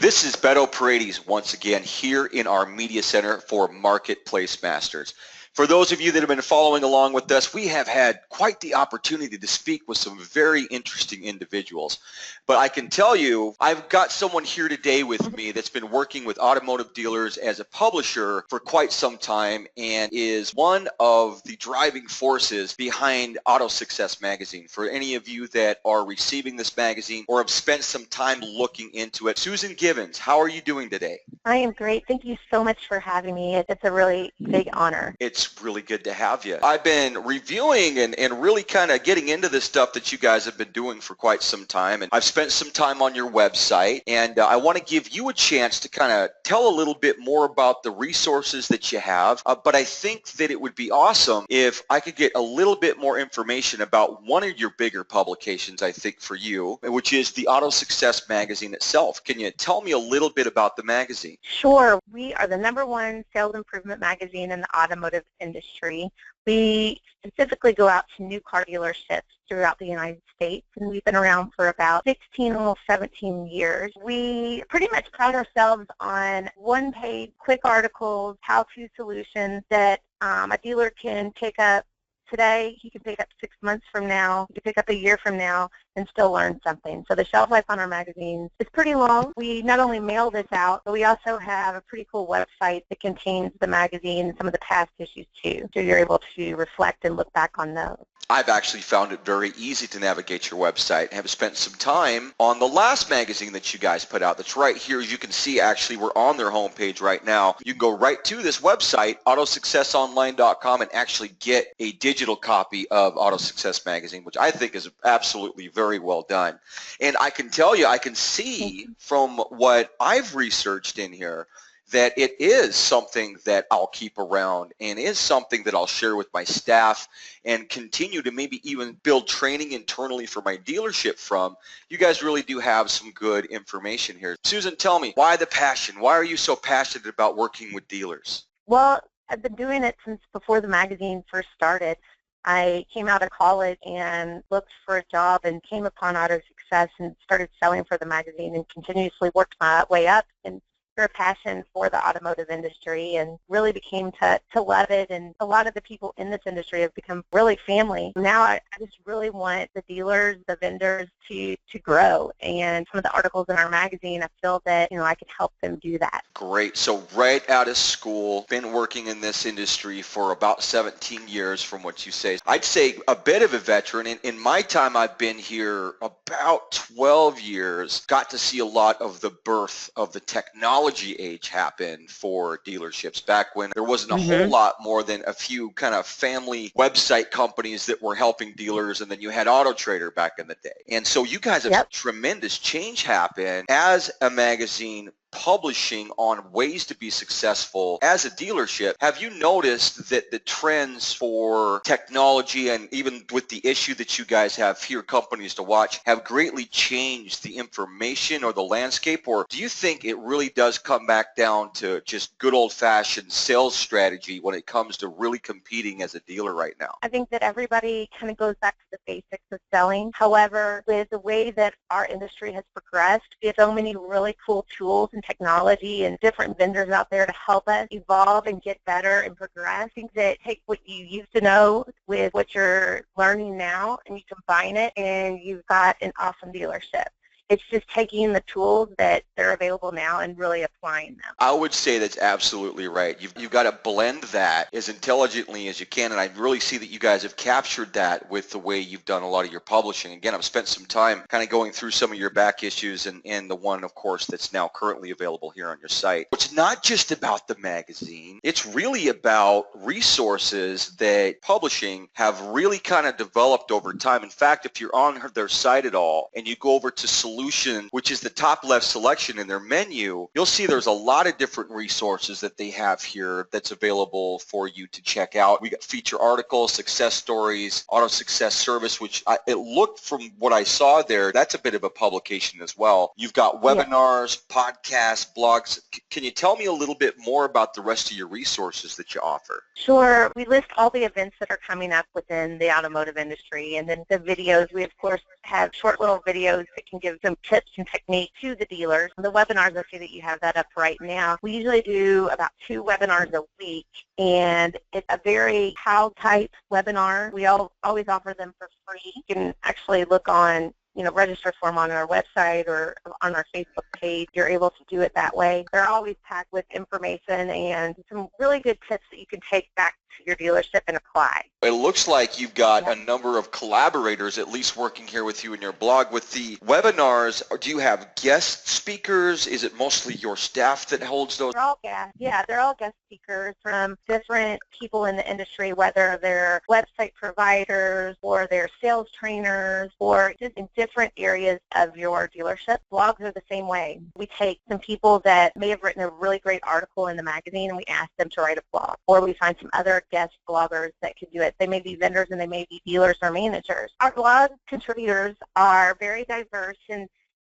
This is Beto Paredes once again here in our media center for Marketplace Masters. For those of you that have been following along with us, we have had quite the opportunity to speak with some very interesting individuals. But I can tell you, I've got someone here today with me that's been working with automotive dealers as a publisher for quite some time and is one of the driving forces behind AutoSuccess magazine. For any of you that are receiving this magazine or have spent some time looking into it, Susan Givens, how are you doing today? I am great. Thank you so much for having me. It's a really big honor. It's really good to have you. I've been reviewing and really kind of getting into this stuff that you guys have been doing for quite some time, and I've spent some time on your website, and I want to give you a chance to kind of tell a little bit more about the resources that you have, but I think that it would be awesome if I could get a little bit more information about one of your bigger publications, I think, for you, which is the AutoSuccess magazine itself. Can you tell me a little bit about the magazine? Sure. We are the #1 sales improvement magazine in the automotive industry. We specifically go out to new car dealerships throughout the United States, and we've been around for about 16, almost 17 years. We pretty much pride ourselves on one-page, quick articles, how-to solutions that a dealer can pick up today. He can pick up 6 months from now, he can pick up a year from now, and still learn something. So the shelf life on our magazines is pretty long. We not only mail this out, but we also have a pretty cool website that contains the magazine and some of the past issues too, so you're able to reflect and look back on those. I've actually found it very easy to navigate your website and have spent some time on the last magazine that you guys put out. That's right here. As you can see, actually, we're on their homepage right now. You can go right to this website, autosuccessonline.com, and actually get a digital copy of AutoSuccess magazine, which I think is absolutely very well done. And I can tell you, I can see from what I've researched in here that it is something that I'll keep around and is something that I'll share with my staff and continue to maybe even build training internally for my dealership from. You guys really do have some good information here. Susan, tell me, why the passion? Why are you so passionate about working with dealers? Well, I've been doing it since before the magazine first started. I came out of college and looked for a job and came upon AutoSuccess and started selling for the magazine and continuously worked my way up and a passion for the automotive industry and really became to love it, and a lot of the people in this industry have become really family. Now I just really want the dealers, the vendors to grow, and some of the articles in our magazine, I feel that I can help them do that. Great. So right out of school, been working in this industry for about 17 years from what you say. I'd say a bit of a veteran. In my time I've been here about 12 years, got to see a lot of the birth of the technology age happened for dealerships back when there wasn't a whole lot more than a few kind of family website companies that were helping dealers, and then you had Auto Trader back in the day. And so you guys have tremendous change happen as a magazine publishing on ways to be successful as a dealership. Have you noticed that the trends for technology, and even with the issue that you guys have here, companies to watch, have greatly changed the information or the landscape? Or do you think it really does come back down to just good old-fashioned sales strategy when it comes to really competing as a dealer right now? I think that everybody kind of goes back to the basics of selling. However, with the way that our industry has progressed, we have so many really cool tools and technology and different vendors out there to help us evolve and get better and progress. I think that take what you used to know with what you're learning now and you combine it and you've got an awesome dealership. It's just taking the tools that are available now and really applying them. I would say that's absolutely right. You've got to blend that as intelligently as you can, and I really see that you guys have captured that with the way you've done a lot of your publishing. Again, I've spent some time kind of going through some of your back issues and the one, of course, that's now currently available here on your site. It's not just about the magazine. It's really about resources that publishing have really kind of developed over time. In fact, if you're on their site at all and you go over to Solution, which is the top left selection in their menu, you'll see there's a lot of different resources that they have here that's available for you to check out. We got feature articles, success stories, AutoSuccess service, which it looked from what I saw there, that's a bit of a publication as well. You've got webinars, podcasts, blogs. Can you tell me a little bit more about the rest of your resources that you offer? Sure. We list all the events that are coming up within the automotive industry, and then the videos. We, of course, have short little videos that can give some tips and techniques to the dealers. The webinars, I see that you have that up right now. We usually do about 2 webinars a week, and it's a very how-type webinar. We always offer them for free. You can actually look on register for them on our website or on our Facebook page. You're able to do it that way. They're always packed with information and some really good tips that you can take back to your dealership and apply. It looks like you've got a number of collaborators at least working here with you in your blog. With the webinars, do you have guest speakers? Is it mostly your staff that holds those? They're all guests. Yeah, they're all guest speakers from different people in the industry, whether they're website providers or they're sales trainers or just in different areas of your dealership. Blogs are the same way. We take some people that may have written a really great article in the magazine and we ask them to write a blog, or we find some other guest bloggers that can do it. They may be vendors and they may be dealers or managers. Our blog contributors are very diverse, and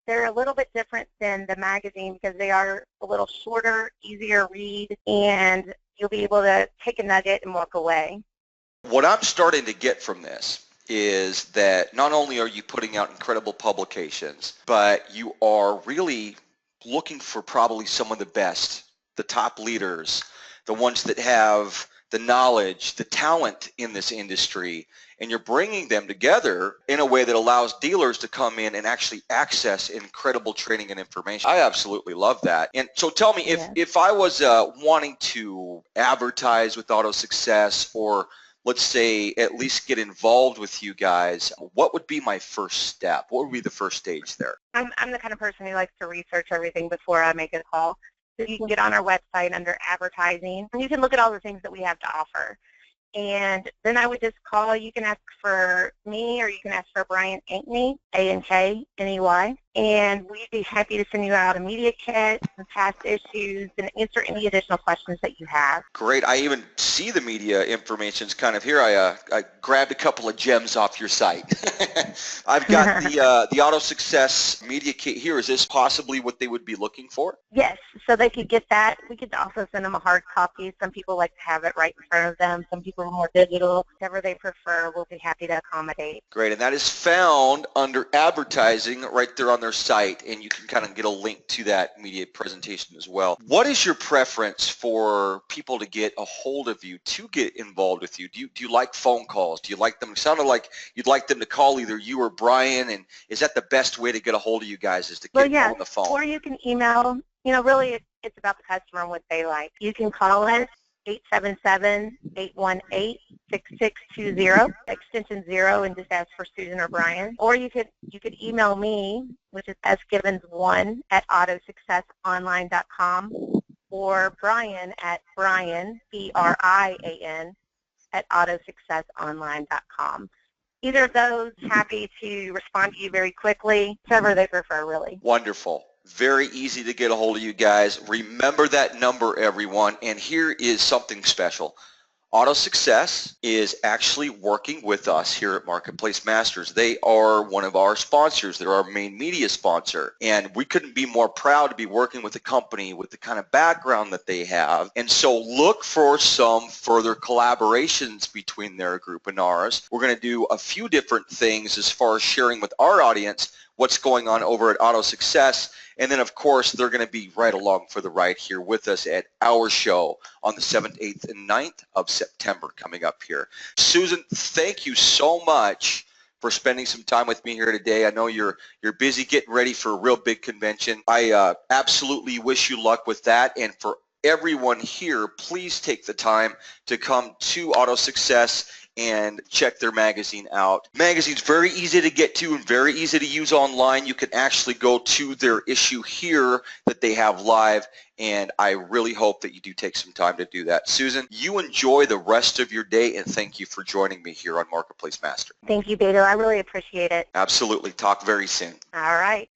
they're a little bit different than the magazine because they are a little shorter, easier read, and you'll be able to take a nugget and walk away. What I'm starting to get from this is that not only are you putting out incredible publications, but you are really looking for probably some of the best, the top leaders, the ones that have the knowledge, the talent in this industry, and you're bringing them together in a way that allows dealers to come in and actually access incredible training and information. I absolutely love that. And so tell me, if I was wanting to advertise with AutoSuccess, or let's say at least get involved with you guys, what would be my first step? What would be the first stage there? I'm the kind of person who likes to research everything before I make a call. So you can get on our website under advertising, and you can look at all the things that we have to offer. And then I would just call. You can ask for me, or you can ask for Brian Ankney, Ankney, and we'd be happy to send you out a media kit, some past issues, and answer any additional questions that you have. Great. I even see the media information's kind of here. I grabbed a couple of gems off your site. I've got the AutoSuccess media kit here. Is this possibly what they would be looking for? Yes. So they could get that. We could also send them a hard copy. Some people like to have it right in front of them. Some people are more digital. Whatever they prefer, we'll be happy to accommodate. Great. And that is found under advertising right there on their site, and you can kind of get a link to that media presentation as well. What is your preference for people to get a hold of you, to get involved with you? Do you like phone calls? Do you like them? It sounded like you'd like them to call either you or Brian, and is that the best way to get a hold of you guys, is to get on the phone? Or you can email. Really it's about the customer and what they like. You can call us 877-818-6620, extension 0, and just ask for Susan or Brian. Or you could email me, which is sgivens1@autosuccessonline.com, or Brian at Brian, Brian, at autosuccessonline.com. Either of those, happy to respond to you very quickly, whichever they prefer, really. Wonderful. Very easy to get a hold of you guys. Remember that number, everyone. And here is something special. AutoSuccess is actually working with us here at Marketplace Masters. They are one of our sponsors. They're our main media sponsor. And we couldn't be more proud to be working with a company with the kind of background that they have. And so look for some further collaborations between their group and ours. We're going to do a few different things as far as sharing with our audience what's going on over at AutoSuccess. And then, of course, they're going to be right along for the ride here with us at our show on the 7th, 8th, and 9th of September coming up here. Susan, thank you so much for spending some time with me here today. I know you're busy getting ready for a real big convention. I absolutely wish you luck with that. And for everyone here, please take the time to come to AutoSuccess and check their magazine out. Magazine's very easy to get to and very easy to use online. You can actually go to their issue here that they have live, and I really hope that you do take some time to do that. Susan, you enjoy the rest of your day, and thank you for joining me here on Marketplace Master. Thank you, Beto. I really appreciate it. Absolutely. Talk very soon. All right.